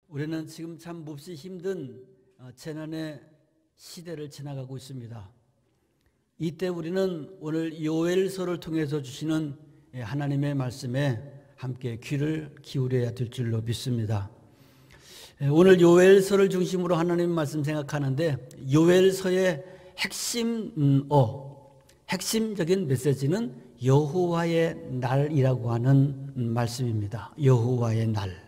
우리는 지금 참 몹시 힘든 재난의 시대를 지나가고 있습니다. 이때 우리는 오늘 요엘서를 통해서 주시는 하나님의 말씀에 함께 귀를 기울여야 될 줄로 믿습니다. 오늘 요엘서를 중심으로 하나님의 말씀 생각하는데, 요엘서의 핵심적인 메시지는 여호와의 날이라고 하는 말씀입니다. 여호와의 날.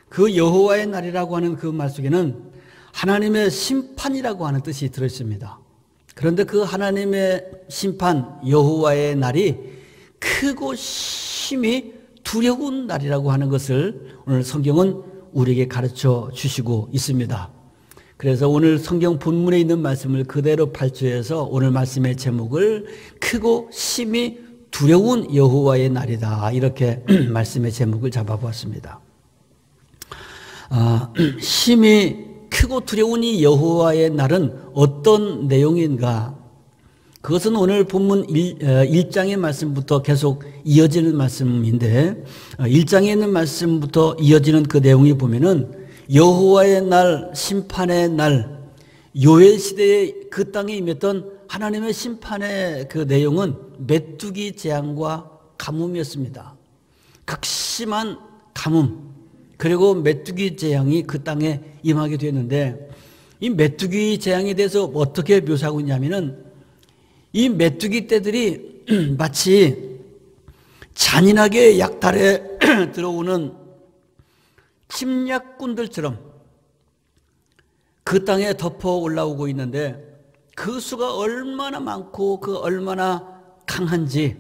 그 여호와의 날이라고 하는 그 말 속에는 하나님의 심판이라고 하는 뜻이 들어있습니다. 그런데 그 하나님의 심판, 여호와의 날이 크고 심히 두려운 날이라고 하는 것을 오늘 성경은 우리에게 가르쳐 주시고 있습니다. 그래서 오늘 성경 본문에 있는 말씀을 그대로 발췌해서 오늘 말씀의 제목을 크고 심히 두려운 여호와의 날이다, 이렇게 말씀의 제목을 잡아보았습니다. 심히 크고 두려운 이 여호와의 날은 어떤 내용인가? 그것은 오늘 본문 1장의 말씀부터 계속 이어지는 말씀인데, 1장에 있는 말씀부터 이어지는 그 내용이 보면은 여호와의 날, 심판의 날, 요엘 시대에 그 땅에 임했던 하나님의 심판의 그 내용은 메뚜기 재앙과 가뭄이었습니다. 극심한 가뭄, 그리고 메뚜기 재앙이 그 땅에 임하게 되었는데, 이 메뚜기 재앙에 대해서 어떻게 묘사하고 있냐면은, 이 메뚜기 떼들이 마치 잔인하게 약탈에 들어오는 침략꾼들처럼 그 땅에 덮어 올라오고 있는데, 그 수가 얼마나 많고 그 얼마나 강한지,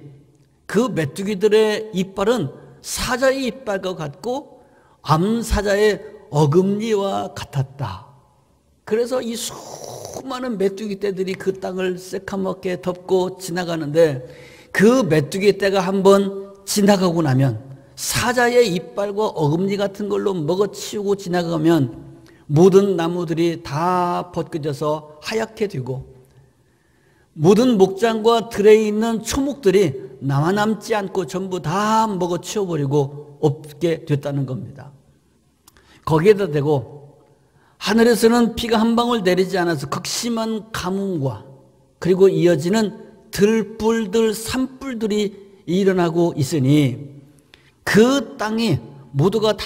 그 메뚜기들의 이빨은 사자의 이빨과 같고 암사자의 어금니와 같았다. 그래서 이 수많은 메뚜기 떼들이 그 땅을 새카맣게 덮고 지나가는데, 그 메뚜기 떼가 한번 지나가고 나면 사자의 이빨과 어금니 같은 걸로 먹어치우고 지나가면 모든 나무들이 다 벗겨져서 하얗게 되고, 모든 목장과 들에 있는 초목들이 남지 않고 전부 다 먹어치워버리고 없게 됐다는 겁니다. 거기에다 대고 하늘에서는 비가 한 방울 내리지 않아서 극심한 가뭄과 그리고 이어지는 들불들, 산불들이 일어나고 있으니 그 땅이 모두가 다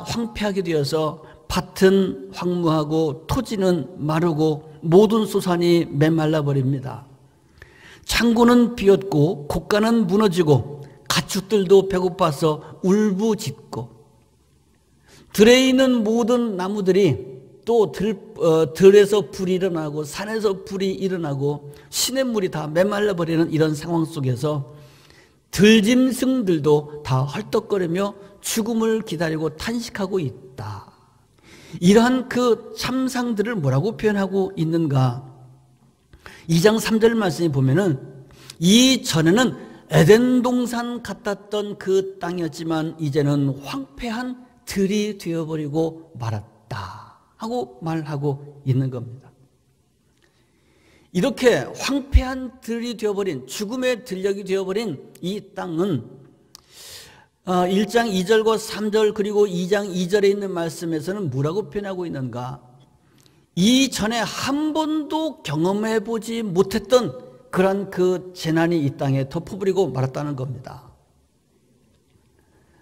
황폐하게 되어서 밭은 황무하고 토지는 마르고 모든 소산이 메말라 버립니다. 창고는 비었고 곡간은 무너지고 가축들도 배고파서 울부짖고, 들에 있는 모든 나무들이 또 들에서 불이 일어나고 산에서 불이 일어나고 시냇물이 다 메말라 버리는 이런 상황 속에서 들짐승들도 다 헐떡거리며 죽음을 기다리고 탄식하고 있다. 이러한 그 참상들을 뭐라고 표현하고 있는가? 2장 3절 말씀에 보면은, 이전에는 에덴 동산 같았던 그 땅이었지만 이제는 황폐한 들이 되어버리고 말았다 하고 말하고 있는 겁니다. 이렇게 황폐한 들이 되어버린, 죽음의 들녘이 되어버린 이 땅은 1장 2절과 3절 그리고 2장 2절에 있는 말씀에서는 뭐라고 표현하고 있는가? 이전에 한 번도 경험해보지 못했던 그런 그 재난이 이 땅에 덮어버리고 말았다는 겁니다.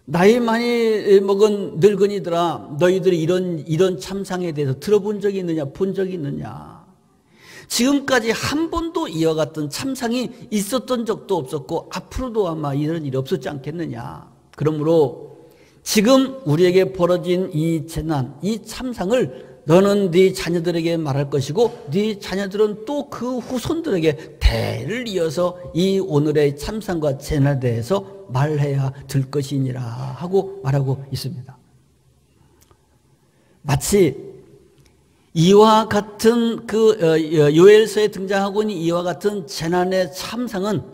나이 많이 먹은 늙은이들아, 너희들이 이런 참상에 대해서 들어본 적이 있느냐, 본 적이 있느냐? 지금까지 한 번도 이와 같은 참상이 있었던 적도 없었고 앞으로도 아마 이런 일이 없었지 않겠느냐. 그러므로 지금 우리에게 벌어진 이 재난, 이 참상을 너는 네 자녀들에게 말할 것이고 네 자녀들은 또 그 후손들에게 대를 이어서 이 오늘의 참상과 재난에 대해서 말해야 될 것이니라 하고 말하고 있습니다. 마치 이와 같은 그 요엘서에 등장하고 있는 이와 같은 재난의 참상은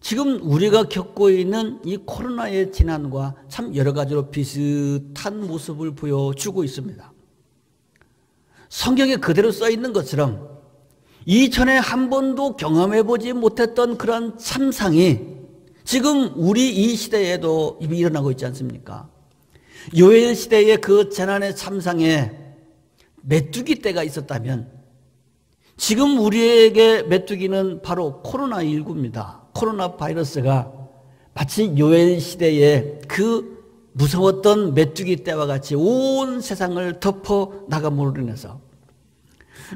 지금 우리가 겪고 있는 이 코로나의 재난과 참 여러 가지로 비슷한 모습을 보여주고 있습니다. 성경에 그대로 써 있는 것처럼 이전에 한 번도 경험해보지 못했던 그런 참상이 지금 우리 이 시대에도 일어나고 있지 않습니까? 요엘 시대의 그 재난의 참상에 메뚜기 때가 있었다면 지금 우리에게 메뚜기는 바로 코로나19입니다. 코로나 바이러스가 마치 요엘 시대의 그 무서웠던 메뚜기 때와 같이 온 세상을 덮어 나감으로 인해서,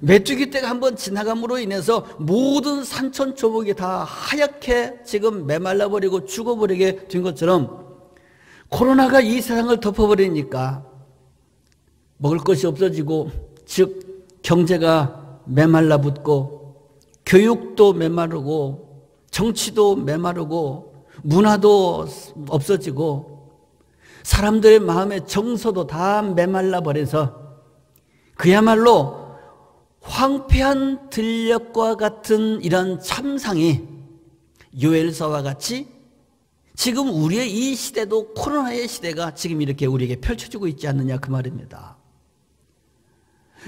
메뚜기 때가 한번 지나감으로 인해서 모든 산천초목이 다 하얗게 지금 메말라버리고 죽어버리게 된 것처럼 코로나가 이 세상을 덮어버리니까 먹을 것이 없어지고, 즉 경제가 메말라붙고 교육도 메마르고 정치도 메마르고 문화도 없어지고 사람들의 마음의 정서도 다 메말라버려서 그야말로 황폐한 들녘과 같은 이런 참상이 요엘서와 같이 지금 우리의 이 시대도 코로나의 시대가 지금 이렇게 우리에게 펼쳐지고 있지 않느냐 그 말입니다.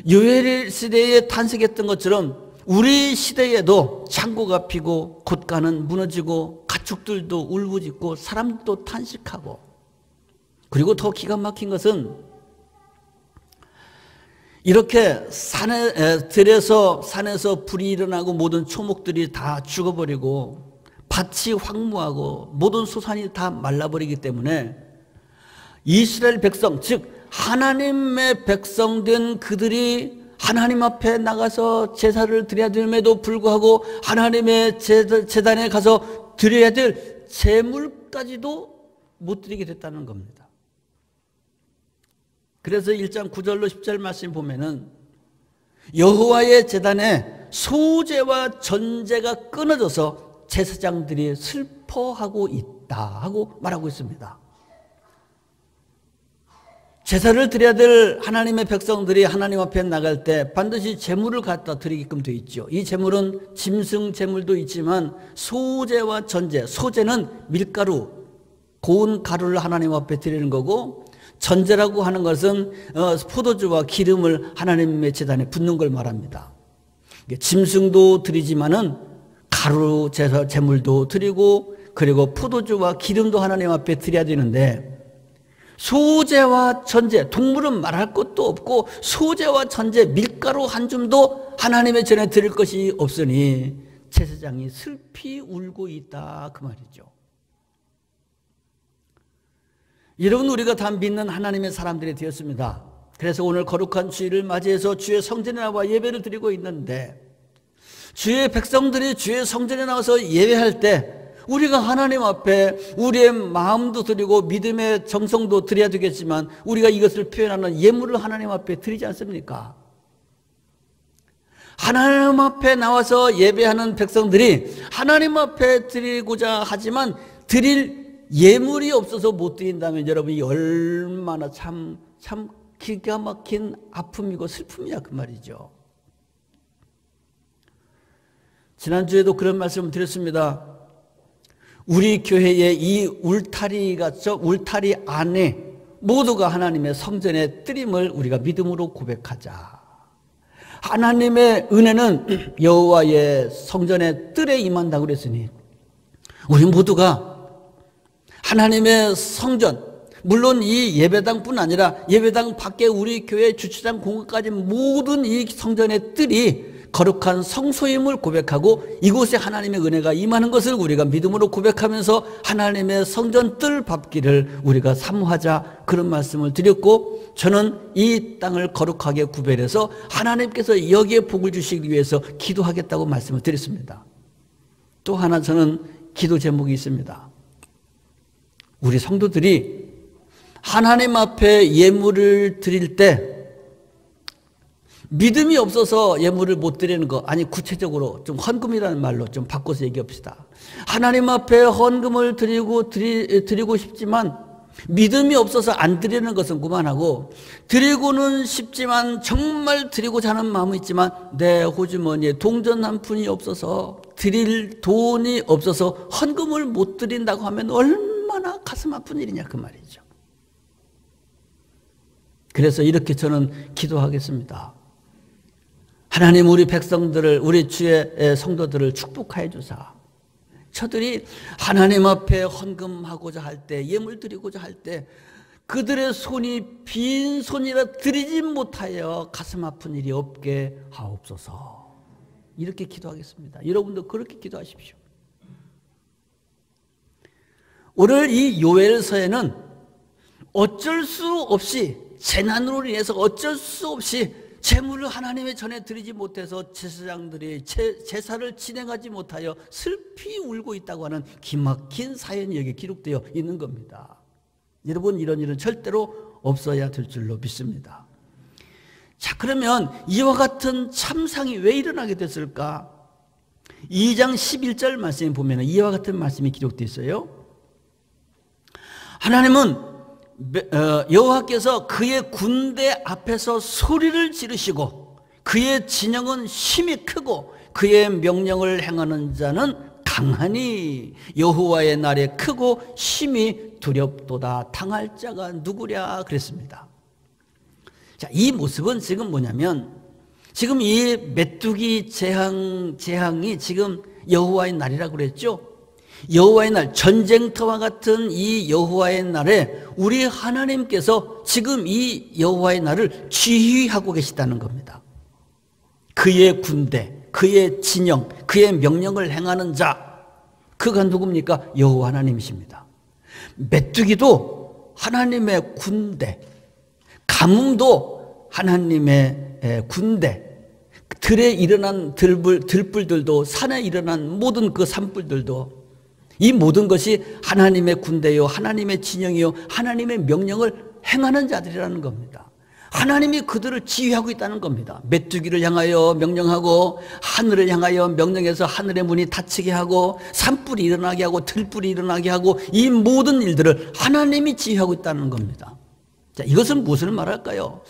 요엘 시대에 탄생했던 것처럼 우리 시대에도 창고가 피고 곳간은 무너지고 가축들도 울부짖고 사람도 탄식하고, 그리고 더 기가 막힌 것은 이렇게 산에서 불이 일어나고 모든 초목들이 다 죽어버리고 밭이 황무하고 모든 소산이 다 말라버리기 때문에 이스라엘 백성, 즉 하나님의 백성된 그들이 하나님 앞에 나가서 제사를 드려야 됨에도 불구하고 하나님의 제단에 가서 드려야 될 제물까지도 못 드리게 됐다는 겁니다. 그래서 1장 9절로 10절 말씀 보면은 여호와의 제단에 소제와 전제가 끊어져서 제사장들이 슬퍼하고 있다 하고 말하고 있습니다. 제사를 드려야 될 하나님의 백성들이 하나님 앞에 나갈 때 반드시 제물을 갖다 드리게끔 되어 있죠. 이 제물은 짐승 제물도 있지만 소제와 전제, 소제는 밀가루, 고운 가루를 하나님 앞에 드리는 거고, 전제라고 하는 것은 포도주와 기름을 하나님의 제단에 붓는 걸 말합니다. 짐승도 드리지만은 가루 제물도 드리고, 그리고 포도주와 기름도 하나님 앞에 드려야 되는데, 소제와 전제, 동물은 말할 것도 없고 소제와 전제, 밀가루 한 줌도 하나님의 전에 드릴 것이 없으니 제사장이 슬피 울고 있다 그 말이죠. 여러분, 우리가 다 믿는 하나님의 사람들이 되었습니다. 그래서 오늘 거룩한 주일을 맞이해서 주의 성전에 나와 예배를 드리고 있는데, 주의 백성들이 주의 성전에 나와서 예배할 때 우리가 하나님 앞에 우리의 마음도 드리고 믿음의 정성도 드려야 되겠지만 우리가 이것을 표현하는 예물을 하나님 앞에 드리지 않습니까? 하나님 앞에 나와서 예배하는 백성들이 하나님 앞에 드리고자 하지만 드릴 예물이 없어서 못 드린다면 여러분이 얼마나 참 기가 막힌 아픔이고 슬픔이야 그 말이죠. 지난주에도 그런 말씀을 드렸습니다. 우리 교회의 이 울타리 안에 모두가 하나님의 성전의 뜰임을 우리가 믿음으로 고백하자. 하나님의 은혜는 여호와의 성전의 뜰에 임한다고 그랬으니 우리 모두가 하나님의 성전, 물론 이 예배당뿐 아니라 예배당 밖에 우리 교회 주차장 공간까지 모든 이 성전의 뜰이 거룩한 성소임을 고백하고 이곳에 하나님의 은혜가 임하는 것을 우리가 믿음으로 고백하면서 하나님의 성전 뜰 밟기를 우리가 사모하자, 그런 말씀을 드렸고, 저는 이 땅을 거룩하게 구별해서 하나님께서 여기에 복을 주시기 위해서 기도하겠다고 말씀을 드렸습니다. 또 하나 저는 기도 제목이 있습니다. 우리 성도들이 하나님 앞에 예물을 드릴 때 믿음이 없어서 예물을 못 드리는 거, 아니 구체적으로 좀 헌금이라는 말로 좀 바꿔서 얘기합시다. 하나님 앞에 헌금을 드리고 싶지만 믿음이 없어서 안 드리는 것은 그만하고, 드리고는 싶지만 정말 드리고자 하는 마음은 있지만 내 호주머니에 동전 한 푼이 없어서, 드릴 돈이 없어서 헌금을 못 드린다고 하면 얼마나 가슴 아픈 일이냐 그 말이죠. 그래서 이렇게 저는 기도하겠습니다. 하나님, 우리 백성들을, 우리 주의 성도들을 축복하여 주사. 저들이 하나님 앞에 헌금하고자 할 때, 예물 드리고자 할 때 그들의 손이 빈손이라 드리지 못하여 가슴 아픈 일이 없게 하옵소서. 이렇게 기도하겠습니다. 여러분도 그렇게 기도하십시오. 오늘 이 요엘서에는 어쩔 수 없이, 재난으로 인해서 어쩔 수 없이 제물을 하나님의 전에 드리지 못해서 제사장들이 제사를 진행하지 못하여 슬피 울고 있다고 하는 기막힌 사연이 여기 기록되어 있는 겁니다. 여러분, 이런 일은 절대로 없어야 될 줄로 믿습니다. 자, 그러면 이와 같은 참상이 왜 일어나게 됐을까? 2장 11절 말씀에 보면 이와 같은 말씀이 기록되어 있어요. 하나님은 여호와께서 그의 군대 앞에서 소리를 지르시고 그의 진영은 힘이 크고 그의 명령을 행하는 자는 강하니 여호와의 날에 크고 힘이 두렵도다. 당할 자가 누구랴 그랬습니다. 자, 이 모습은 지금 뭐냐면, 지금 이 메뚜기 재앙이 지금 여호와의 날이라고 그랬죠. 여호와의 날, 전쟁터와 같은 이 여호와의 날에 우리 하나님께서 지금 이 여호와의 날을 지휘하고 계시다는 겁니다. 그의 군대, 그의 진영, 그의 명령을 행하는 자, 그가 누굽니까? 여호와 하나님이십니다. 메뚜기도 하나님의 군대, 가뭄도 하나님의 군대, 들에 일어난 들불들도, 산에 일어난 모든 그 산불들도, 이 모든 것이 하나님의 군대요, 하나님의 진영이요, 하나님의 명령을 행하는 자들이라는 겁니다. 하나님이 그들을 지휘하고 있다는 겁니다. 메뚜기를 향하여 명령하고, 하늘을 향하여 명령해서 하늘의 문이 닫히게 하고, 산불이 일어나게 하고, 들불이 일어나게 하고, 이 모든 일들을 하나님이 지휘하고 있다는 겁니다. 자, 이것은 무엇을 말할까요?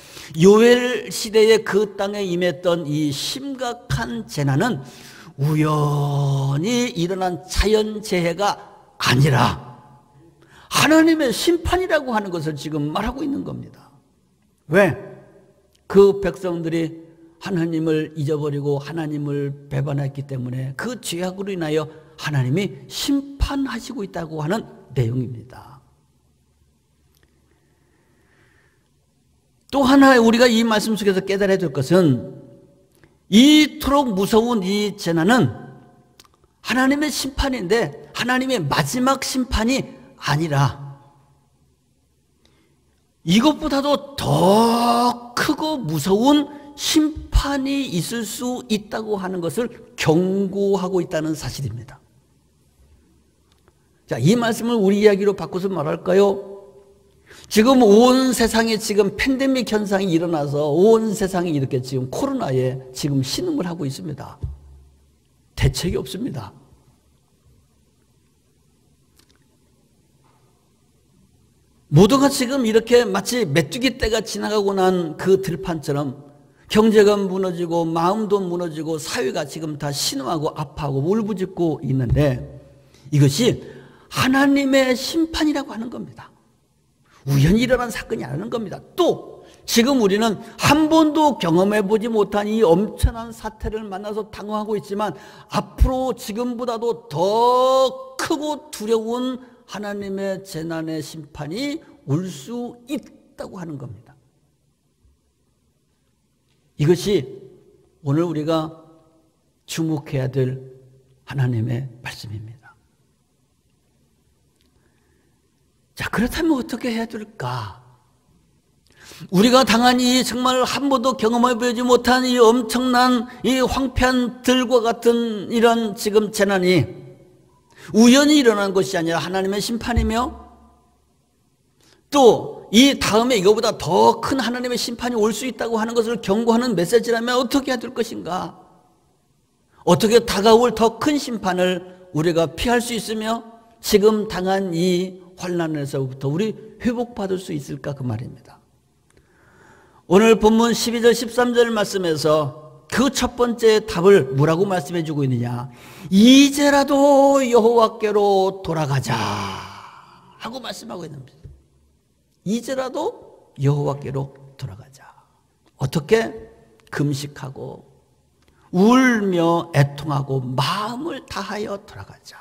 요엘 시대에 그 땅에 임했던 이 심각한 재난은 우연히 일어난 자연재해가 아니라 하나님의 심판이라고 하는 것을 지금 말하고 있는 겁니다. 왜? 그 백성들이 하나님을 잊어버리고 하나님을 배반했기 때문에 그 죄악으로 인하여 하나님이 심판하시고 있다고 하는 내용입니다. 또 하나 우리가 이 말씀 속에서 깨달아야 될 것은, 이토록 무서운 이 재난은 하나님의 심판인데 하나님의 마지막 심판이 아니라 이것보다도 더 크고 무서운 심판이 있을 수 있다고 하는 것을 경고하고 있다는 사실입니다. 자, 이 말씀을 우리 이야기로 바꿔서 말할까요? 지금 온 세상에 지금 팬데믹 현상이 일어나서 온 세상이 이렇게 지금 코로나에 지금 신음을 하고 있습니다. 대책이 없습니다. 모두가 지금 이렇게 마치 메뚜기 떼가 지나가고 난 그 들판처럼 경제가 무너지고 마음도 무너지고 사회가 지금 다 신음하고 아파하고 울부짖고 있는데, 이것이 하나님의 심판이라고 하는 겁니다. 우연히 일어난 사건이 아니라는 겁니다. 또 지금 우리는 한 번도 경험해보지 못한 이 엄청난 사태를 만나서 당황하고 있지만, 앞으로 지금보다도 더 크고 두려운 하나님의 재난의 심판이 올 수 있다고 하는 겁니다. 이것이 오늘 우리가 주목해야 될 하나님의 말씀입니다. 자, 그렇다면 어떻게 해야 될까? 우리가 당한 이 정말 한 번도 경험해보지 못한 이 엄청난 이 황폐한 들과 같은 이런 지금 재난이 우연히 일어난 것이 아니라 하나님의 심판이며, 또 이 다음에 이거보다 더 큰 하나님의 심판이 올 수 있다고 하는 것을 경고하는 메시지라면 어떻게 해야 될 것인가? 어떻게 다가올 더 큰 심판을 우리가 피할 수 있으며 지금 당한 이 환난에서부터 우리 회복받을 수 있을까, 그 말입니다. 오늘 본문 12절 13절 말씀에서 그 첫 번째 답을 뭐라고 말씀해 주고 있느냐? 이제라도 여호와께로 돌아가자 하고 말씀하고 있는 겁니다. 이제라도 여호와께로 돌아가자. 어떻게? 금식하고 울며 애통하고 마음을 다하여 돌아가자.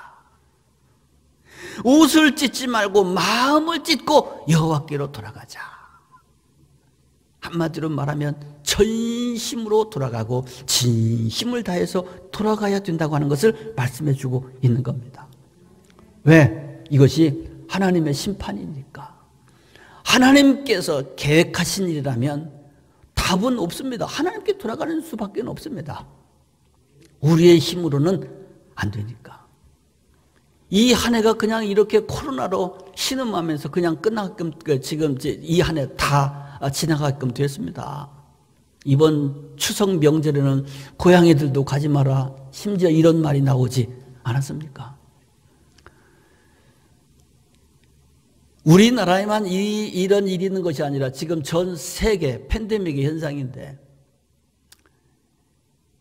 옷을 찢지 말고 마음을 찢고 여호와께로 돌아가자. 한마디로 말하면 전심으로 돌아가고 진심을 다해서 돌아가야 된다고 하는 것을 말씀해 주고 있는 겁니다. 왜? 이것이 하나님의 심판이니까. 하나님께서 계획하신 일이라면 답은 없습니다. 하나님께 돌아가는 수밖에 없습니다. 우리의 힘으로는 안 되니까. 이 한 해가 그냥 이렇게 코로나로 신음하면서 그냥 끝나게끔 지금 이 한 해 다 지나가게끔 됐습니다. 이번 추석 명절에는 고양이들도 가지 마라. 심지어 이런 말이 나오지 않았습니까? 우리나라에만 이런 일이 있는 것이 아니라 지금 전 세계 팬데믹의 현상인데,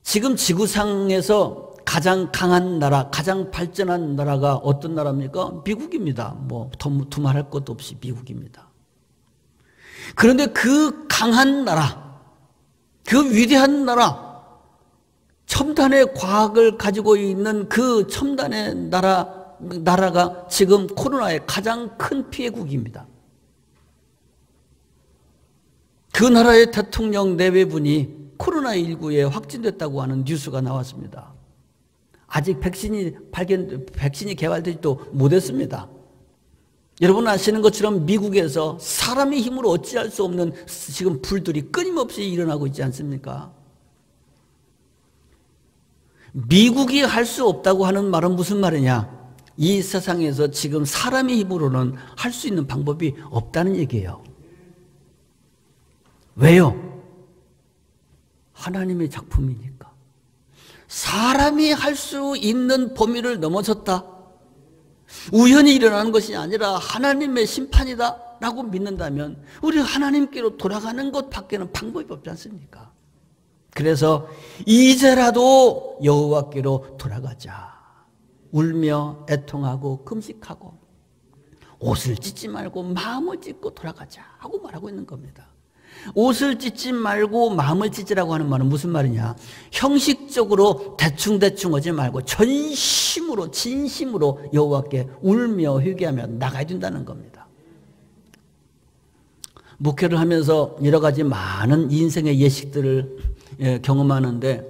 지금 지구상에서 가장 강한 나라, 가장 발전한 나라가 어떤 나라입니까? 미국입니다. 뭐 두말할 것도 없이 미국입니다. 그런데 그 강한 나라, 그 위대한 나라, 첨단의 과학을 가지고 있는 그 첨단의 나라가 지금 코로나의 가장 큰 피해국입니다. 그 나라의 대통령 내외분이 코로나19에 확진됐다고 하는 뉴스가 나왔습니다. 아직 백신이 개발되지도 못했습니다. 여러분 아시는 것처럼 미국에서 사람의 힘으로 어찌할 수 없는 지금 불들이 끊임없이 일어나고 있지 않습니까? 미국이 할 수 없다고 하는 말은 무슨 말이냐? 이 세상에서 지금 사람의 힘으로는 할 수 있는 방법이 없다는 얘기예요. 왜요? 하나님의 작품이니까. 사람이 할 수 있는 범위를 넘어섰다. 우연히 일어나는 것이 아니라 하나님의 심판이다 라고 믿는다면 우리 하나님께로 돌아가는 것밖에는 방법이 없지 않습니까? 그래서 이제라도 여호와께로 돌아가자. 울며 애통하고 금식하고 옷을 찢지 말고 마음을 찢고 돌아가자 하고 말하고 있는 겁니다. 옷을 찢지 말고 마음을 찢으라고 하는 말은 무슨 말이냐? 형식적으로 대충대충 하지 말고 전심으로 진심으로 여호와께 울며 회개하며 나가야 된다는 겁니다. 목회를 하면서 여러 가지 많은 인생의 예식들을 경험하는데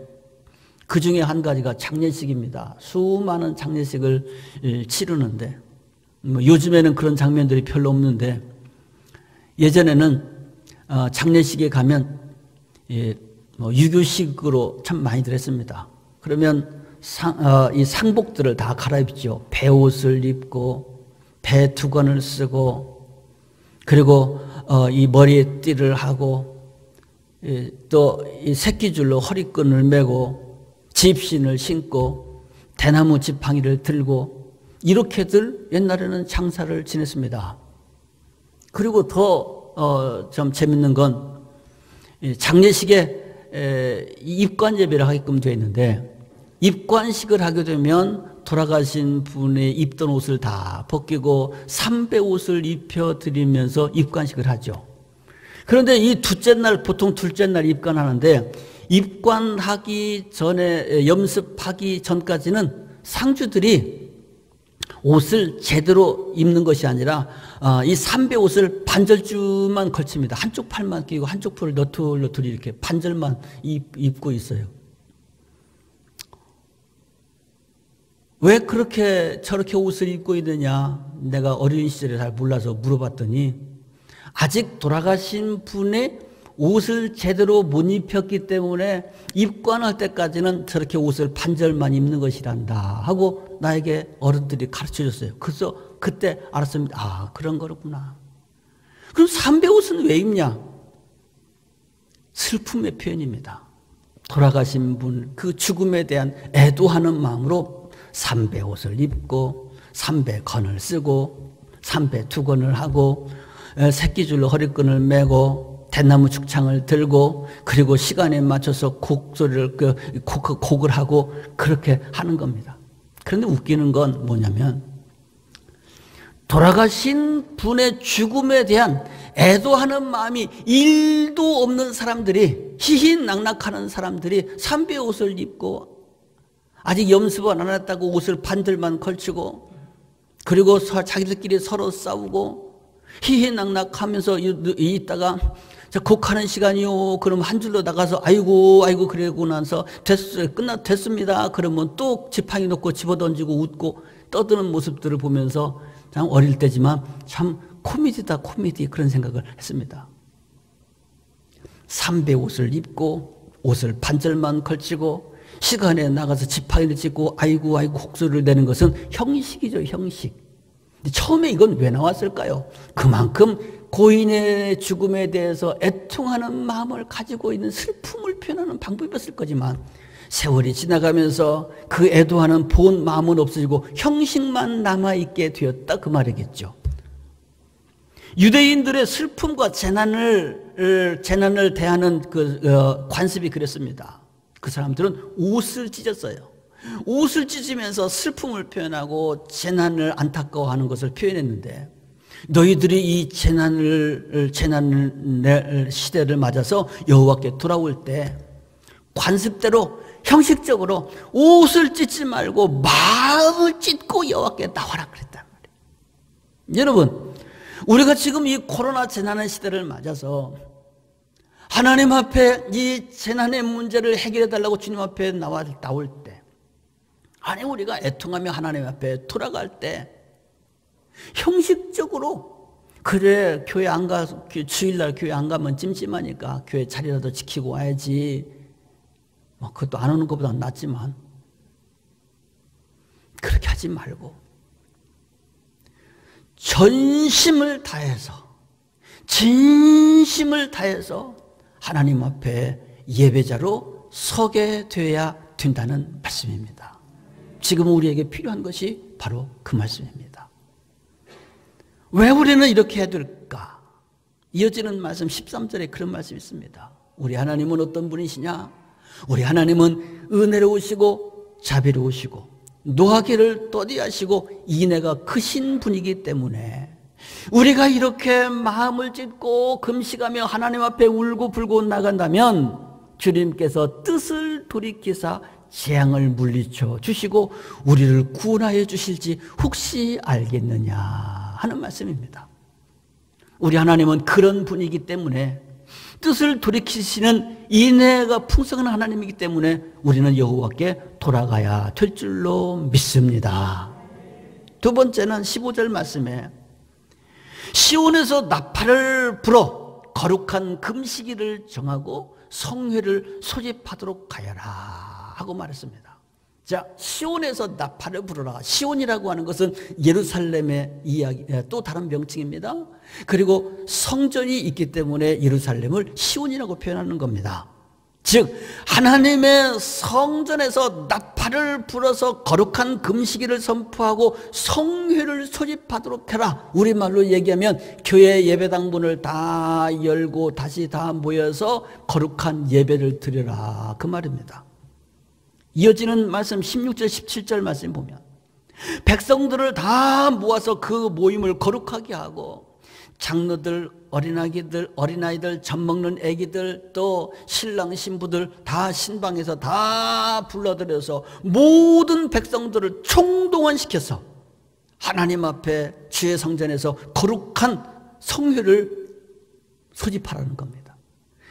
그 중에 한 가지가 장례식입니다. 수많은 장례식을 치르는데 요즘에는 그런 장면들이 별로 없는데 예전에는 장례식에 가면 유교식으로 참 많이들 했습니다. 그러면 이 상복들을 다 갈아입죠. 배옷을 입고 배 두건을 쓰고 그리고 이 머리에 띠를 하고 또 이 새끼줄로 허리끈을 매고 집신을 신고 대나무 지팡이를 들고 이렇게들 옛날에는 장사를 지냈습니다. 그리고 더 좀 재밌는 건 장례식에 입관 예배를 하게끔 되어 있는데 입관식을 하게 되면 돌아가신 분의 입던 옷을 다 벗기고 삼배 옷을 입혀드리면서 입관식을 하죠. 그런데 이 둘째 날, 보통 둘째 날 입관하는데 입관하기 전에, 염습하기 전까지는 상주들이 옷을 제대로 입는 것이 아니라 이 삼배 옷을 반절주만 걸칩니다. 한쪽 팔만 끼고 한쪽 팔을 너틀너틀 이렇게 반절만 입고 있어요. 왜 그렇게 저렇게 옷을 입고 있느냐? 내가 어린 시절에 잘 몰라서 물어봤더니 아직 돌아가신 분의 옷을 제대로 못 입혔기 때문에 입관할 때까지는 저렇게 옷을 반절만 입는 것이란다 하고 나에게 어른들이 가르쳐줬어요. 그래서 그때 알았습니다. 아, 그런 거구나. 그럼 삼배 옷은 왜 입냐? 슬픔의 표현입니다. 돌아가신 분 그 죽음에 대한 애도하는 마음으로 삼배 옷을 입고 삼배 건을 쓰고 삼배 두건을 하고 새끼줄로 허리끈을 매고 대나무 죽창을 들고 그리고 시간에 맞춰서 곡을 하고 그렇게 하는 겁니다. 그런데 웃기는 건 뭐냐면 돌아가신 분의 죽음에 대한 애도하는 마음이 1도 없는 사람들이 희희낙낙하는 사람들이 삼배 옷을 입고 아직 염습을 안 했다고 옷을 반절만 걸치고 그리고 자기들끼리 서로 싸우고 희희낙낙하면서 있다가 곡하는 시간이요. 그럼 한 줄로 나가서 아이고 그러고 나서 됐습니다. 그러면 또 지팡이 놓고 집어던지고 웃고 떠드는 모습들을 보면서 참 어릴 때지만 참 코미디다 코미디 그런 생각을 했습니다. 삼배 옷을 입고 옷을 반절만 걸치고 시간에 나가서 지팡이를 짚고 아이고 혹소리를 내는 것은 형식이죠. 형식. 처음에 이건 왜 나왔을까요? 그만큼 고인의 죽음에 대해서 애통하는 마음을 가지고 있는 슬픔을 표현하는 방법이었을 거지만 세월이 지나가면서 그 애도하는 본 마음은 없어지고 형식만 남아있게 되었다 그 말이겠죠. 유대인들의 슬픔과 재난을 대하는 관습이 그랬습니다. 그 사람들은 옷을 찢었어요. 옷을 찢으면서 슬픔을 표현하고 재난을 안타까워하는 것을 표현했는데 너희들이 이 재난을 시대를 맞아서 여호와께 돌아올 때 관습대로 형식적으로 옷을 찢지 말고 마음을 찢고 여호와께 나와라 그랬단 말이에요. 여러분, 우리가 지금 이 코로나 재난의 시대를 맞아서 하나님 앞에 이 재난의 문제를 해결해 달라고 주님 앞에 나올 때, 아니 우리가 애통하며 하나님 앞에 돌아갈 때 형식적으로 그래 교회 안 가, 주일날 교회 안 가면 찜찜하니까 교회 자리라도 지키고 와야지, 뭐 그것도 안 오는 것보다 낫지만 그렇게 하지 말고 전심을 다해서 진심을 다해서 하나님 앞에 예배자로 서게 되어야 된다는 말씀입니다. 지금 우리에게 필요한 것이 바로 그 말씀입니다. 왜 우리는 이렇게 해야 될까? 이어지는 말씀 13절에 그런 말씀이 있습니다. 우리 하나님은 어떤 분이시냐? 우리 하나님은 은혜로우시고 자비로우시고 노하기를 더디하시고 인애가 크신 분이기 때문에 우리가 이렇게 마음을 찢고 금식하며 하나님 앞에 울고 불고 나간다면 주님께서 뜻을 돌이키사 재앙을 물리쳐 주시고 우리를 구원하여 주실지 혹시 알겠느냐 하는 말씀입니다. 우리 하나님은 그런 분이기 때문에 뜻을 돌이키시는 인애가 풍성한 하나님이기 때문에 우리는 여호와께 돌아가야 될 줄로 믿습니다. 두 번째는 15절 말씀에 시온에서 나팔을 불어 거룩한 금식일을 정하고 성회를 소집하도록 하여라 하고 말했습니다. 자, 시온에서 나팔을 불어라. 시온이라고 하는 것은 예루살렘의 이야기, 또 다른 명칭입니다. 그리고 성전이 있기 때문에 예루살렘을 시온이라고 표현하는 겁니다. 즉 하나님의 성전에서 나팔을 불어서 거룩한 금식일을 선포하고 성회를 소집하도록 해라. 우리말로 얘기하면 교회 예배당 문을 다 열고 다시 다 모여서 거룩한 예배를 드려라 그 말입니다. 이어지는 말씀 16절 17절 말씀 보면 백성들을 다 모아서 그 모임을 거룩하게 하고 장로들, 어린아이들, 젖 먹는 애기들, 또 신랑 신부들 다 신방에서 다 불러들여서 모든 백성들을 총동원시켜서 하나님 앞에 주의 성전에서 거룩한 성회를 소집하라는 겁니다.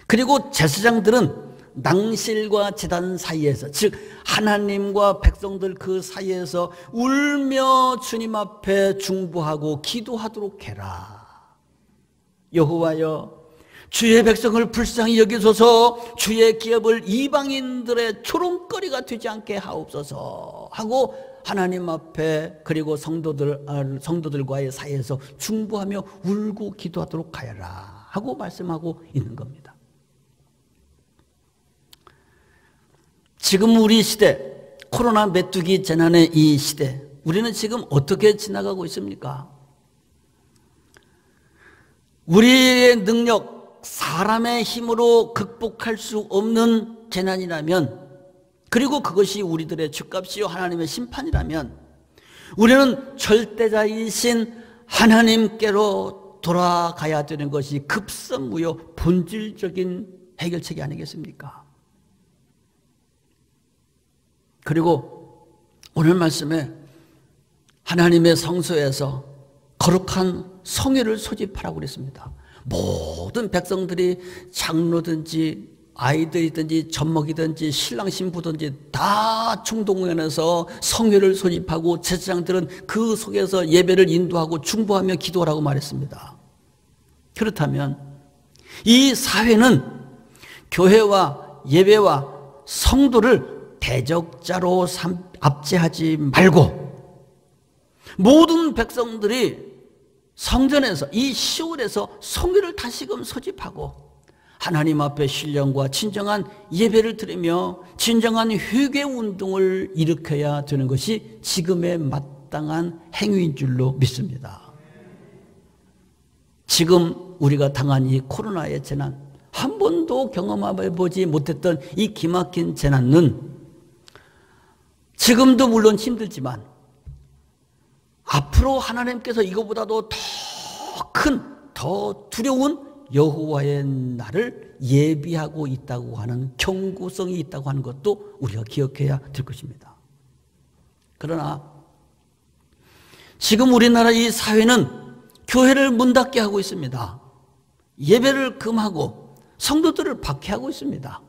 그리고 제사장들은 낭실과 제단 사이에서, 즉 하나님과 백성들 그 사이에서 울며 주님 앞에 중보하고 기도하도록 해라. 여호와여, 주의 백성을 불쌍히 여기소서. 주의 기업을 이방인들의 조롱거리가 되지 않게 하옵소서 하고 하나님 앞에 그리고 성도들과의 사이에서 중보하며 울고 기도하도록 하여라 하고 말씀하고 있는 겁니다. 지금 우리 시대, 코로나 메뚜기 재난의 이 시대, 우리는 지금 어떻게 지나가고 있습니까? 우리의 능력, 사람의 힘으로 극복할 수 없는 재난이라면, 그리고 그것이 우리들의 죗값이요 하나님의 심판이라면 우리는 절대자이신 하나님께로 돌아가야 되는 것이 급선무요 본질적인 해결책이 아니겠습니까? 그리고 오늘 말씀에 하나님의 성소에서 거룩한 성회를 소집하라고 그랬습니다. 모든 백성들이 장로든지 아이들이든지 젖먹이든지 신랑 신부든지 다 총동원해서 성회를 소집하고 제사장들은 그 속에서 예배를 인도하고 중보하며 기도하라고 말했습니다. 그렇다면 이 사회는 교회와 예배와 성도를 대적자로 압제하지 말고 모든 백성들이 성전에서 이 시월에서 성회를 다시금 소집하고 하나님 앞에 신령과 진정한 예배를 드리며 진정한 회개 운동을 일으켜야 되는 것이 지금의 마땅한 행위인 줄로 믿습니다. 지금 우리가 당한 이 코로나의 재난, 한 번도 경험해보지 못했던 이 기막힌 재난은 지금도 물론 힘들지만 앞으로 하나님께서 이거보다도 더 큰, 더 두려운 여호와의 날을 예비하고 있다고 하는 경고성이 있다고 하는 것도 우리가 기억해야 될 것입니다. 그러나 지금 우리나라 이 사회는 교회를 문 닫게 하고 있습니다. 예배를 금하고 성도들을 박해하고 있습니다.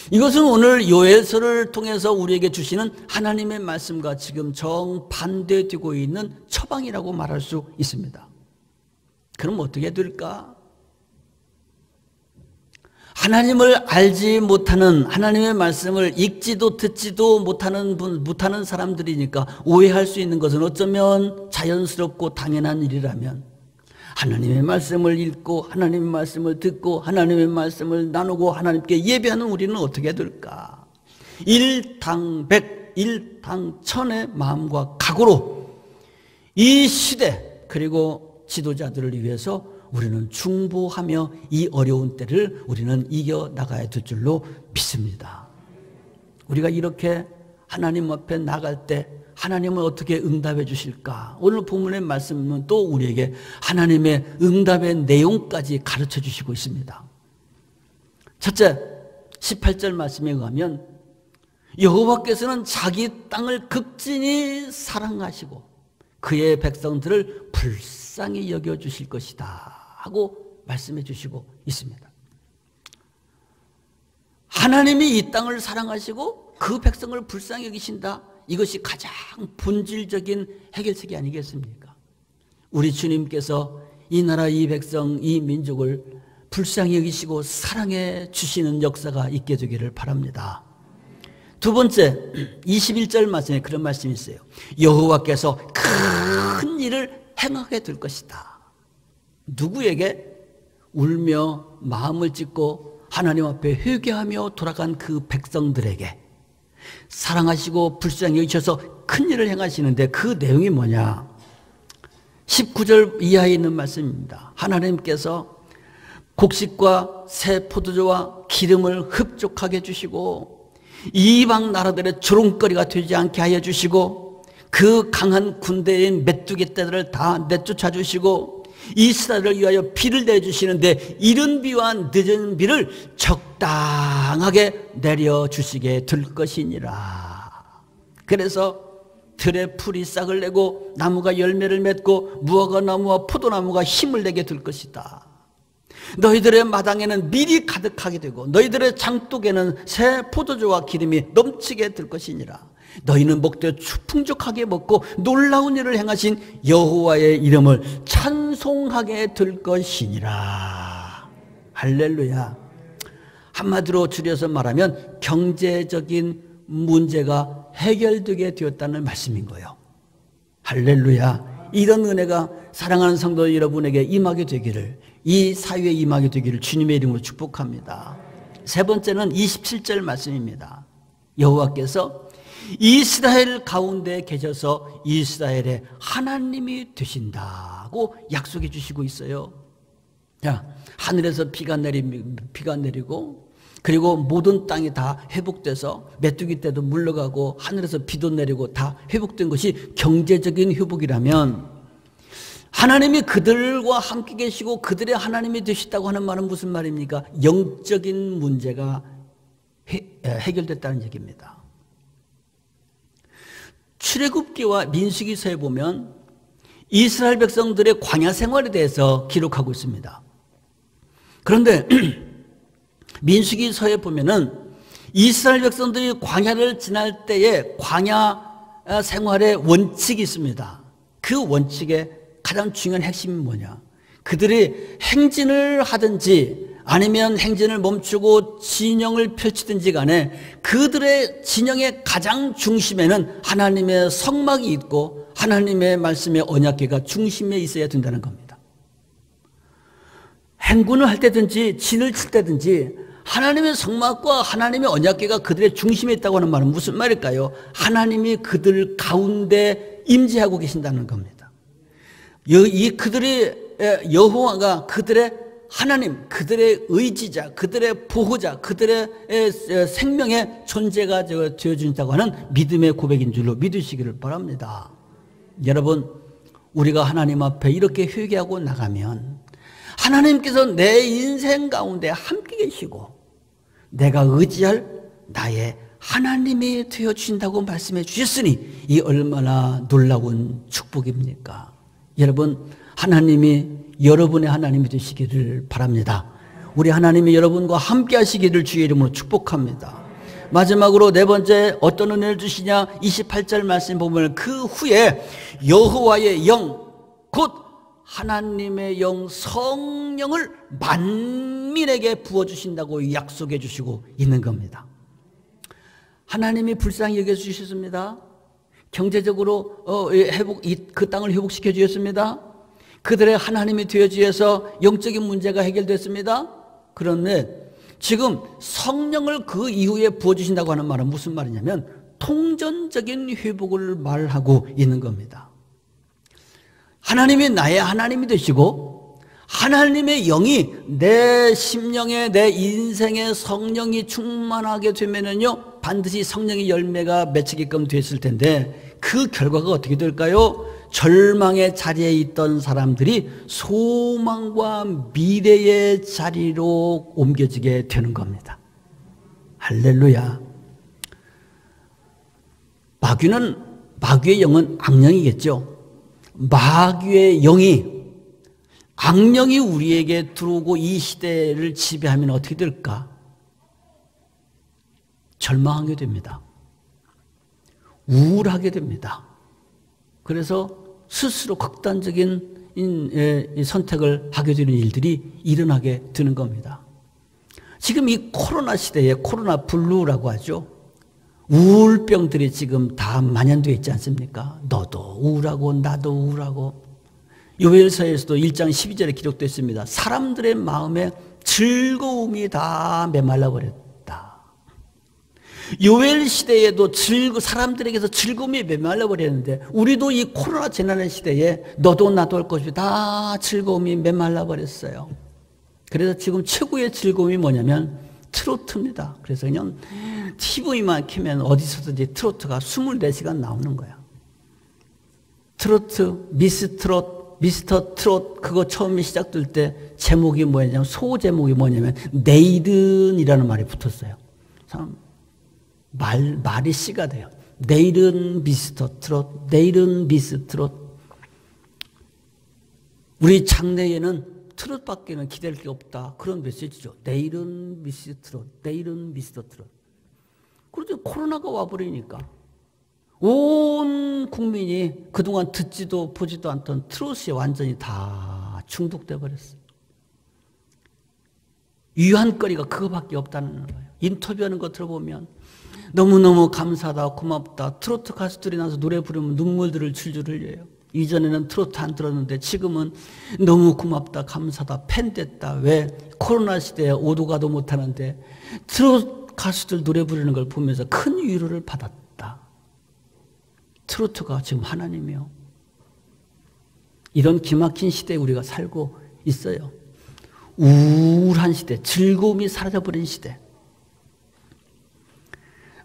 이것은 오늘 요엘서를 통해서 우리에게 주시는 하나님의 말씀과 지금 정반대되고 있는 처방이라고 말할 수 있습니다. 그럼 어떻게 될까? 하나님을 알지 못하는, 하나님의 말씀을 읽지도 듣지도 못하는 사람들이니까 오해할 수 있는 것은 어쩌면 자연스럽고 당연한 일이라면 하나님의 말씀을 읽고 하나님의 말씀을 듣고 하나님의 말씀을 나누고 하나님께 예배하는 우리는 어떻게 될까? 일당백, 일당천의 마음과 각오로 이 시대 그리고 지도자들을 위해서 우리는 중보하며 이 어려운 때를 우리는 이겨나가야 될 줄로 믿습니다. 우리가 이렇게 하나님 앞에 나갈 때 하나님은 어떻게 응답해 주실까? 오늘 본문의 말씀은 또 우리에게 하나님의 응답의 내용까지 가르쳐 주시고 있습니다. 첫째, 18절 말씀에 의하면 여호와께서는 자기 땅을 극진히 사랑하시고 그의 백성들을 불쌍히 여겨주실 것이다 하고 말씀해 주시고 있습니다. 하나님이 이 땅을 사랑하시고 그 백성을 불쌍히 여기신다. 이것이 가장 본질적인 해결책이 아니겠습니까? 우리 주님께서 이 나라, 이 백성, 이 민족을 불쌍히 여기시고 사랑해 주시는 역사가 있게 되기를 바랍니다. 두 번째, 21절 말씀에 그런 말씀이 있어요. 여호와께서 큰 일을 행하게 될 것이다. 누구에게? 울며 마음을 찢고 하나님 앞에 회개하며 돌아간 그 백성들에게 사랑하시고 불쌍히 여기셔서 큰 일을 행하시는데 그 내용이 뭐냐? 19절 이하에 있는 말씀입니다. 하나님께서 곡식과 새 포도주와 기름을 흡족하게 주시고 이방 나라들의 조롱거리가 되지 않게 하여 주시고 그 강한 군대인 메뚜기 떼들을 다 내쫓아 주시고 이스라엘을 위하여 비를 내주시는데 이른 비와 늦은 비를 적당하게 내려주시게 될 것이니라. 그래서 들의 풀이 싹을 내고 나무가 열매를 맺고 무화과 나무와 포도나무가 힘을 내게 될 것이다. 너희들의 마당에는 밀이 가득하게 되고 너희들의 장독에는 새 포도주와 기름이 넘치게 될 것이니라. 너희는 먹되 풍족하게 먹고 놀라운 일을 행하신 여호와의 이름을 찬송하게 될 것이니라. 할렐루야. 한마디로 줄여서 말하면 경제적인 문제가 해결되게 되었다는 말씀인 거예요. 할렐루야. 이런 은혜가 사랑하는 성도 여러분에게 임하게 되기를, 이 사회에 임하게 되기를 주님의 이름으로 축복합니다. 세 번째는 27절 말씀입니다. 여호와께서 이스라엘 가운데 계셔서 이스라엘의 하나님이 되신다고 약속해 주시고 있어요. 자, 하늘에서 비가 내리고 그리고 모든 땅이 다 회복돼서 메뚜기 떼도 물러가고 하늘에서 비도 내리고 다 회복된 것이 경제적인 회복이라면 하나님이 그들과 함께 계시고 그들의 하나님이 되시다고 하는 말은 무슨 말입니까? 영적인 문제가 해결됐다는 얘기입니다. 출애굽기와 민수기서에 보면 이스라엘 백성들의 광야 생활에 대해서 기록하고 있습니다. 그런데 민수기서에 보면은 이스라엘 백성들이 광야를 지날 때에 광야 생활의 원칙이 있습니다. 그 원칙의 가장 중요한 핵심이 뭐냐? 그들이 행진을 하든지 아니면 행진을 멈추고 진영을 펼치든지 간에 그들의 진영의 가장 중심에는 하나님의 성막이 있고 하나님의 말씀의 언약궤가 중심에 있어야 된다는 겁니다. 행군을 할 때든지 진을 칠 때든지 하나님의 성막과 하나님의 언약궤가 그들의 중심에 있다고 하는 말은 무슨 말일까요? 하나님이 그들 가운데 임재하고 계신다는 겁니다. 그들의 여호와가 그들의 하나님, 그들의 의지자, 그들의 보호자, 그들의 생명의 존재가 되어준다고 하는 믿음의 고백인 줄로 믿으시기를 바랍니다. 여러분, 우리가 하나님 앞에 이렇게 회개하고 나가면 하나님께서 내 인생 가운데 함께 계시고 내가 의지할 나의 하나님이 되어주신다고 말씀해 주셨으니 이 얼마나 놀라운 축복입니까? 여러분, 하나님이 여러분의 하나님이 되시기를 바랍니다. 우리 하나님이 여러분과 함께 하시기를 주의 이름으로 축복합니다. 마지막으로 네 번째 어떤 은혜를 주시냐? 28절 말씀 보면 그 후에 여호와의 영 곧 하나님의 영 성령을 만민에게 부어주신다고 약속해 주시고 있는 겁니다. 하나님이 불쌍히 여겨주셨습니다. 경제적으로 그 땅을 회복시켜 주셨습니다. 그들의 하나님이 되어주셔서 영적인 문제가 해결됐습니다. 그런데 지금 성령을 그 이후에 부어주신다고 하는 말은 무슨 말이냐면 통전적인 회복을 말하고 있는 겁니다. 하나님이 나의 하나님이 되시고 하나님의 영이 내 심령에 내 인생에 성령이 충만하게 되면은요 반드시 성령의 열매가 맺히게끔 됐을 텐데 그 결과가 어떻게 될까요? 절망의 자리에 있던 사람들이 소망과 미래의 자리로 옮겨지게 되는 겁니다. 할렐루야. 마귀의 영은 악령이겠죠. 마귀의 영이 악령이 우리에게 들어오고 이 시대를 지배하면 어떻게 될까? 절망하게 됩니다. 우울하게 됩니다. 그래서 스스로 극단적인 선택을 하게 되는 일들이 일어나게 되는 겁니다. 지금 이 코로나 시대에 코로나 블루라고 하죠. 우울병들이 지금 다 만연되어 있지 않습니까? 너도 우울하고 나도 우울하고. 요엘서에서도 1장 12절에 기록되어 있습니다. 사람들의 마음에 즐거움이 다 메말라 버렸다. 요엘 시대에도 사람들에게서 즐거움이 메말라 버렸는데 우리도 이 코로나 재난의 시대에 너도 나도 할 것이 다 즐거움이 메말라 버렸어요. 그래서 지금 최고의 즐거움이 뭐냐면 트로트입니다. 그래서 그냥 TV만 켜면 어디서든지 트로트가 24시간 나오는 거야. 트로트, 미스터 트롯 그거 처음에 시작될 때 제목이 뭐냐면 소제목이 뭐냐면 내일은이라는 말이 붙었어요. 참 말이 씨가 돼요. 내일은 미스터 트롯, 내일은 미스 트롯. 우리 장래에는 트롯밖에는 기댈 게 없다. 그런 메시지죠. 내일은 미스 트롯, 내일은 미스터 트롯. 그런데 코로나가 와버리니까 온 국민이 그동안 듣지도 보지도 않던 트롯이 완전히 다 중독돼 버렸어요. 유한거리가 그거밖에 없다는 거예요. 인터뷰하는 거 들어보면 너무너무 감사하다 고맙다. 트로트 가수들이 나서 노래 부르면 눈물들을 줄줄 흘려요. 이전에는 트로트 안 들었는데 지금은 너무 고맙다 감사하다 팬 됐다. 왜? 코로나 시대에 오도 가도 못하는데 트로트 가수들 노래 부르는 걸 보면서 큰 위로를 받았다. 트로트가 지금 하나님이요. 이런 기막힌 시대에 우리가 살고 있어요. 우울한 시대, 즐거움이 사라져버린 시대.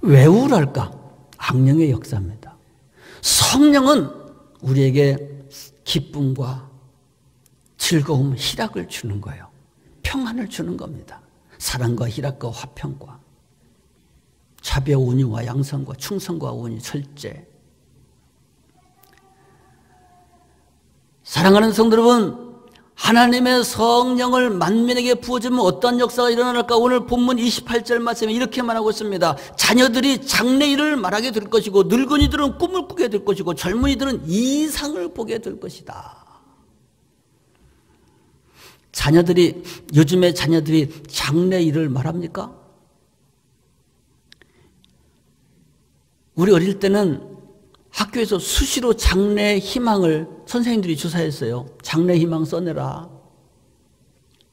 왜 우울할까? 악령의 역사입니다. 성령은 우리에게 기쁨과 즐거움, 희락을 주는 거예요. 평안을 주는 겁니다. 사랑과 희락과 화평과 자비와 온유와 양선과 충성과 온유, 절제. 사랑하는 성도 여러분, 하나님의 성령을 만민에게 부어주면 어떤 역사가 일어날까? 오늘 본문 28절 말씀에 이렇게 말하고 있습니다. 자녀들이 장래일을 말하게 될 것이고, 늙은이들은 꿈을 꾸게 될 것이고, 젊은이들은 이상을 보게 될 것이다. 요즘에 자녀들이 장래일을 말합니까? 우리 어릴 때는 학교에서 수시로 장래 희망을 선생님들이 주사했어요. 장래 희망 써내라.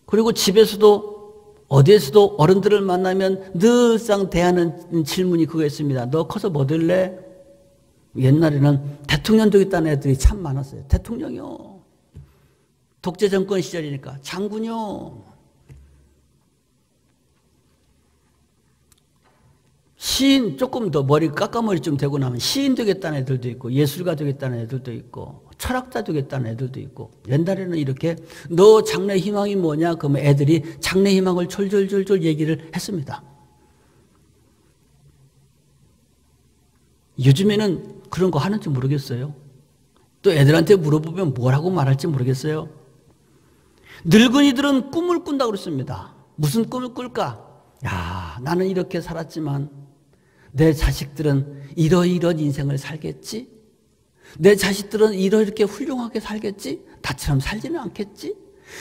그리고 집에서도 어디에서도 어른들을 만나면 늘상 대하는 질문이 그거였습니다. 너 커서 뭐 될래? 옛날에는 대통령 되겠다는 애들이 참 많았어요. 대통령이요. 독재 정권 시절이니까 장군요. 시인, 조금 더 머리 까까머리 좀 되고 나면 시인 되겠다는 애들도 있고, 예술가 되겠다는 애들도 있고, 철학자 되겠다는 애들도 있고. 옛날에는 이렇게 너 장래 희망이 뭐냐? 그러면 애들이 장래 희망을 졸졸졸졸 얘기를 했습니다. 요즘에는 그런 거 하는지 모르겠어요. 또 애들한테 물어보면 뭐라고 말할지 모르겠어요. 늙은이들은 꿈을 꾼다고 그랬습니다. 무슨 꿈을 꿀까? 야, 나는 이렇게 살았지만 내 자식들은 이러이런 인생을 살겠지? 내 자식들은 이렇게 훌륭하게 살겠지? 나처럼 살지는 않겠지?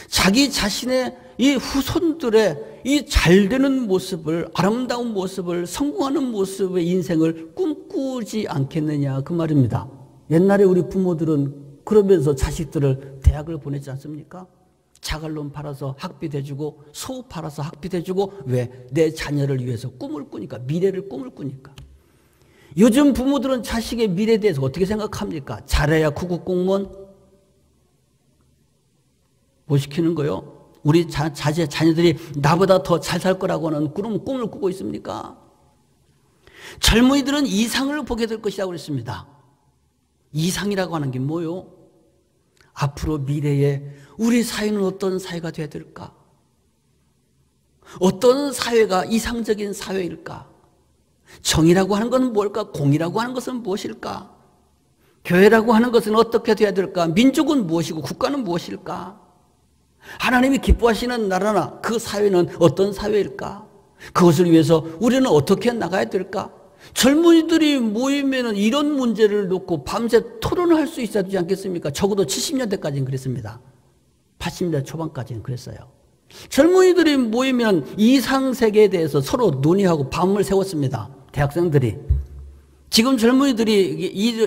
자기 자신의 이 후손들의 이 잘되는 모습을, 아름다운 모습을, 성공하는 모습의 인생을 꿈꾸지 않겠느냐, 그 말입니다. 옛날에 우리 부모들은 그러면서 자식들을 대학을 보내지 않습니까? 자갈론 팔아서 학비 대주고, 소 팔아서 학비 대주고. 왜? 내 자녀를 위해서 꿈을 꾸니까, 미래를 꿈을 꾸니까. 요즘 부모들은 자식의 미래에 대해서 어떻게 생각합니까? 잘해야 구급공무원? 뭐 시키는 거요? 우리 자녀들이 나보다 더 잘 살 거라고 하는 그런 꿈을 꾸고 있습니까? 젊은이들은 이상을 보게 될 것이라고 그랬습니다. 이상이라고 하는 게 뭐요? 앞으로 미래에 우리 사회는 어떤 사회가 되어야 될까? 어떤 사회가 이상적인 사회일까? 정의라고 하는 것은 뭘까? 공의라고 하는 것은 무엇일까? 교회라고 하는 것은 어떻게 되어야 될까? 민족은 무엇이고 국가는 무엇일까? 하나님이 기뻐하시는 나라나 그 사회는 어떤 사회일까? 그것을 위해서 우리는 어떻게 나가야 될까? 젊은이들이 모이면 이런 문제를 놓고 밤새 토론을 할 수 있어야 되지 않겠습니까? 적어도 70년대까지는 그랬습니다. 80년대 초반까지는 그랬어요. 젊은이들이 모이면 이상세계에 대해서 서로 논의하고 밤을 새웠습니다. 대학생들이. 지금 젊은이들이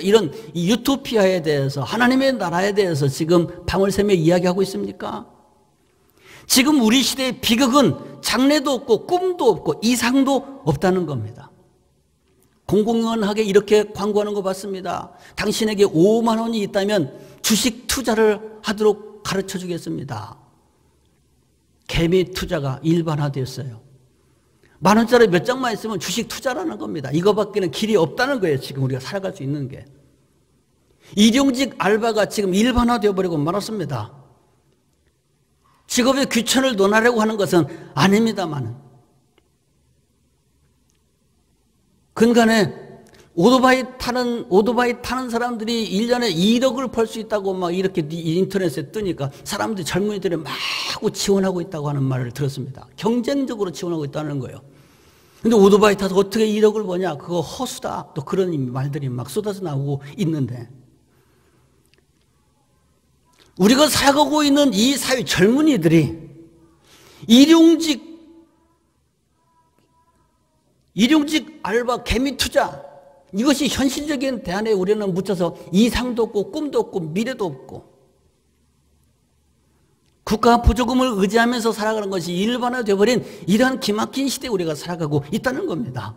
이런 유토피아에 대해서, 하나님의 나라에 대해서 지금 밤을 새며 이야기하고 있습니까? 지금 우리 시대의 비극은 장래도 없고 꿈도 없고 이상도 없다는 겁니다. 공공연하게 이렇게 광고하는 거 봤습니다. 당신에게 5만 원이 있다면 주식 투자를 하도록 가르쳐 주겠습니다. 개미 투자가 일반화되었어요. 10,000원짜리 몇 장만 있으면 주식 투자라는 겁니다. 이거밖에는 길이 없다는 거예요. 지금 우리가 살아갈 수 있는 게. 일용직 알바가 지금 일반화되어 버리고 말았습니다. 직업의 귀천을 논하려고 하는 것은 아닙니다만, 근간에 오토바이 타는 사람들이 1년에 1억을 벌 수 있다고 막 이렇게 인터넷에 뜨니까 사람들이, 젊은이들이 막 지원하고 있다고 하는 말을 들었습니다. 경쟁적으로 지원하고 있다는 거예요. 근데 오토바이 타서 어떻게 1억을 버냐? 그거 허수다. 또 그런 말들이 막 쏟아져 나오고 있는데, 우리가 살아가고 있는 이 사회 젊은이들이 일용직 알바, 개미 투자, 이것이 현실적인 대안에 우리는 묻혀서 이상도 없고 꿈도 없고 미래도 없고 국가 보조금을 의지하면서 살아가는 것이 일반화되어버린 이러한 기막힌 시대에 우리가 살아가고 있다는 겁니다.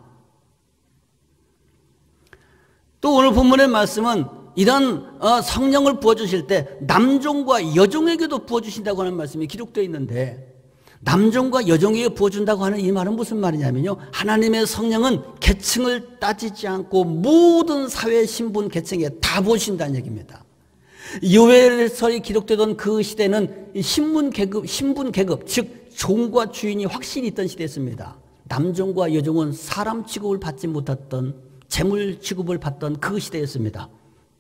또 오늘 본문의 말씀은 이런 성령을 부어주실 때 남종과 여종에게도 부어주신다고 하는 말씀이 기록되어 있는데, 남종과 여종에게 부어준다고 하는 이 말은 무슨 말이냐면요, 하나님의 성령은 계층을 따지지 않고 모든 사회 신분 계층에 다 부어주신다는 얘기입니다. 요엘설이 기록되던 그 시대는 신분 계급, 즉 종과 주인이 확실히 있던 시대였습니다. 남종과 여종은 사람 취급을 받지 못했던, 재물 취급을 받던 그 시대였습니다.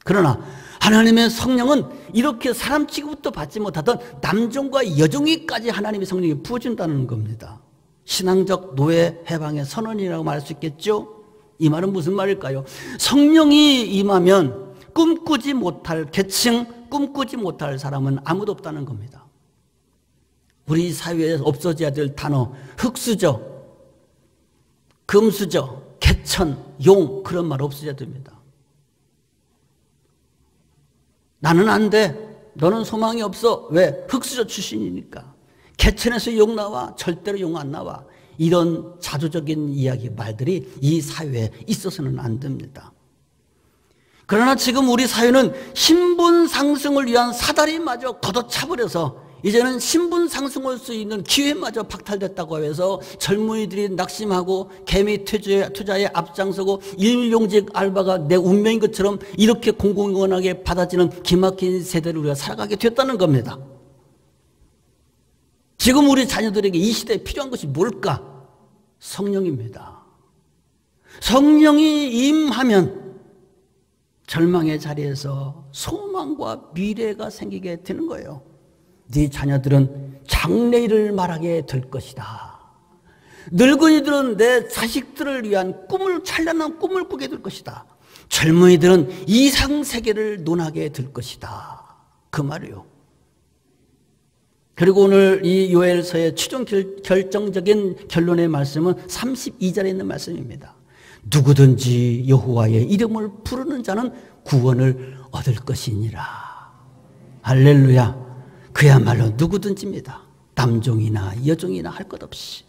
그러나 하나님의 성령은 이렇게 사람 취급부터 받지 못하던 남종과 여종에까지 하나님의 성령이 부어준다는 겁니다. 신앙적 노예 해방의 선언이라고 말할 수 있겠죠? 이 말은 무슨 말일까요? 성령이 임하면 꿈꾸지 못할 계층, 꿈꾸지 못할 사람은 아무도 없다는 겁니다. 우리 사회에 없어져야 될 단어, 흙수저, 금수저, 개천, 용, 그런 말 없어져야 됩니다. 나는 안 돼. 너는 소망이 없어. 왜? 흙수저 출신이니까. 개천에서 용 나와. 절대로 용 안 나와. 이런 자조적인 이야기 말들이 이 사회에 있어서는 안 됩니다. 그러나 지금 우리 사회는 신분 상승을 위한 사다리마저 걷어차버려서 이제는 신분 상승할 수 있는 기회마저 박탈됐다고 해서 젊은이들이 낙심하고 개미 투자에 앞장서고 일용직 알바가 내 운명인 것처럼 이렇게 공공연하게 받아지는 기막힌 세대를 우리가 살아가게 됐다는 겁니다. 지금 우리 자녀들에게 이 시대에 필요한 것이 뭘까? 성령입니다. 성령이 임하면 절망의 자리에서 소망과 미래가 생기게 되는 거예요. 네 자녀들은 장래일을 말하게 될 것이다. 늙은이들은 내 자식들을 위한 찬란한 꿈을 꾸게 될 것이다. 젊은이들은 이상세계를 논하게 될 것이다. 그 말이요. 그리고 오늘 이 요엘서의 최종 결정적인 결론의 말씀은 32절에 있는 말씀입니다. 누구든지 여호와의 이름을 부르는 자는 구원을 얻을 것이니라. 할렐루야. 그야말로 누구든지입니다. 남종이나 여종이나 할 것 없이.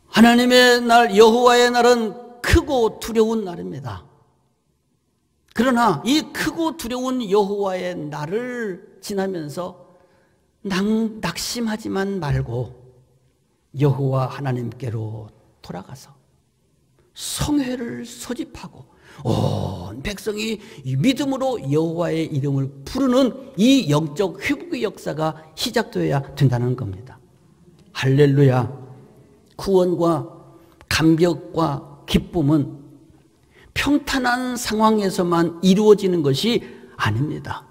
하나님의 날, 여호와의 날은 크고 두려운 날입니다. 그러나 이 크고 두려운 여호와의 날을 지나면서 낙심하지만 말고 여호와 하나님께로 돌아가서 성회를 소집하고 온 백성이 믿음으로 여호와의 이름을 부르는 이 영적 회복의 역사가 시작되어야 된다는 겁니다. 할렐루야. 구원과 감격과 기쁨은 평탄한 상황에서만 이루어지는 것이 아닙니다.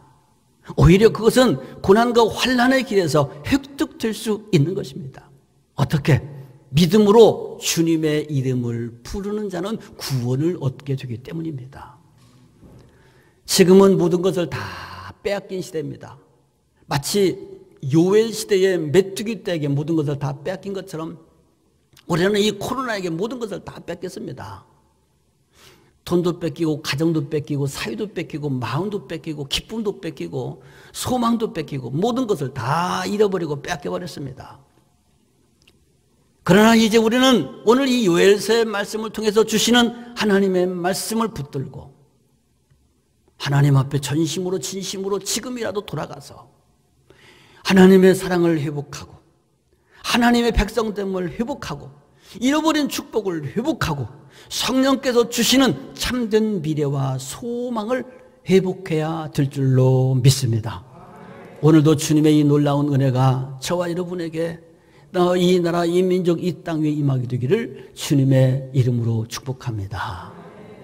오히려 그것은 고난과 환난의 길에서 획득될 수 있는 것입니다. 어떻게? 믿음으로 주님의 이름을 부르는 자는 구원을 얻게 되기 때문입니다. 지금은 모든 것을 다 빼앗긴 시대입니다. 마치 요엘 시대의 메뚜기 떼에게 모든 것을 다 빼앗긴 것처럼 우리는 이 코로나에게 모든 것을 다 뺏겼습니다. 돈도 뺏기고 가정도 뺏기고 사위도 뺏기고 마음도 뺏기고 기쁨도 뺏기고 소망도 뺏기고 모든 것을 다 잃어버리고 뺏겨버렸습니다. 그러나 이제 우리는 오늘 이 요엘서의 말씀을 통해서 주시는 하나님의 말씀을 붙들고 하나님 앞에 전심으로 진심으로 지금이라도 돌아가서 하나님의 사랑을 회복하고 하나님의 백성됨을 회복하고 잃어버린 축복을 회복하고 성령께서 주시는 참된 미래와 소망을 회복해야 될 줄로 믿습니다. 오늘도 주님의 이 놀라운 은혜가 저와 여러분에게 이 나라, 이 민족, 이 땅 위에 임하게 되기를 주님의 이름으로 축복합니다.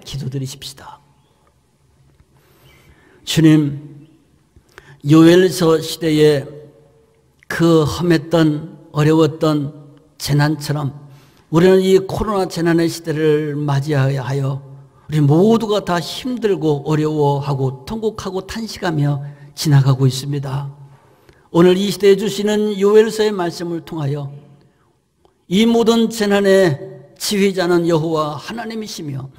기도드리십시다. 주님, 요엘서 시대에 그 험했던 어려웠던 재난처럼 우리는 이 코로나 재난의 시대를 맞이하여 우리 모두가 다 힘들고 어려워하고 통곡하고 탄식하며 지나가고 있습니다. 오늘 이 시대에 주시는 요엘서의 말씀을 통하여 이 모든 재난의 지휘자는 여호와 하나님이시며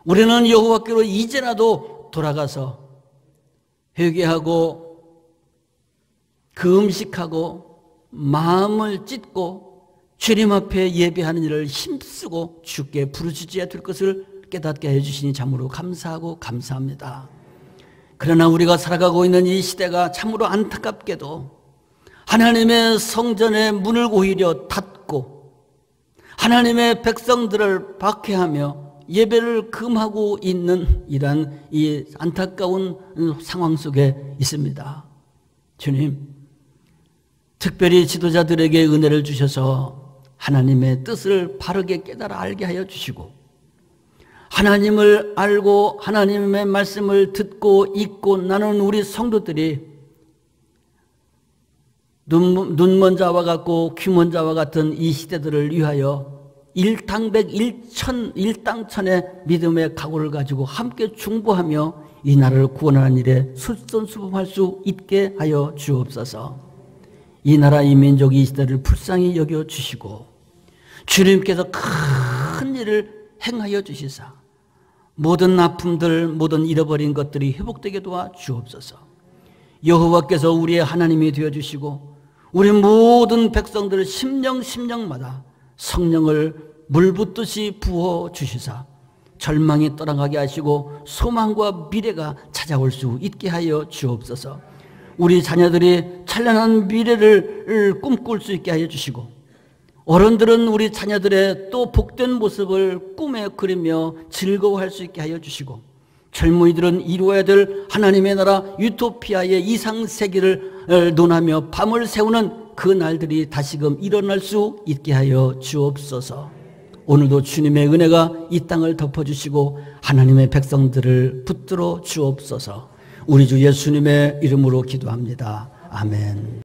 우리는 여호와께로 이제라도 돌아가서 회개하고 금식하고 마음을 찢고 주님 앞에 예배하는 일을 힘쓰고 주께 부르짖어야 될 것을 깨닫게 해주시니 참으로 감사하고 감사합니다. 그러나 우리가 살아가고 있는 이 시대가 참으로 안타깝게도 하나님의 성전의 문을 오히려 닫고 하나님의 백성들을 박해하며 예배를 금하고 있는 이러한 이 안타까운 상황 속에 있습니다. 주님, 특별히 지도자들에게 은혜를 주셔서 하나님의 뜻을 바르게 깨달아 알게 하여 주시고 하나님을 알고 하나님의 말씀을 듣고 읽고 나는 우리 성도들이 눈먼 자와 같고 귀먼 자와 같은 이 시대들을 위하여 일당백 일당천의 믿음의 각오를 가지고 함께 중보하며 이 나라를 구원하는 일에 솔선수범할 수 있게 하여 주옵소서. 이 나라 이 민족 이 시대를 불쌍히 여겨 주시고 주님께서 큰 일을 행하여 주시사 모든 아픔들 모든 잃어버린 것들이 회복되게 도와 주옵소서. 여호와께서 우리의 하나님이 되어주시고 우리 모든 백성들 심령마다 성령을 물붓듯이 부어주시사 절망이 떠나가게 하시고 소망과 미래가 찾아올 수 있게 하여 주옵소서. 우리 자녀들이 찬란한 미래를 꿈꿀 수 있게 하여 주시고 어른들은 우리 자녀들의 또 복된 모습을 꿈에 그리며 즐거워할 수 있게 하여 주시고 젊은이들은 이루어야 될 하나님의 나라 유토피아의 이상세계를 논하며 밤을 새우는 그 날들이 다시금 일어날 수 있게 하여 주옵소서. 오늘도 주님의 은혜가 이 땅을 덮어주시고 하나님의 백성들을 붙들어 주옵소서. 우리 주 예수님의 이름으로 기도합니다. 아멘.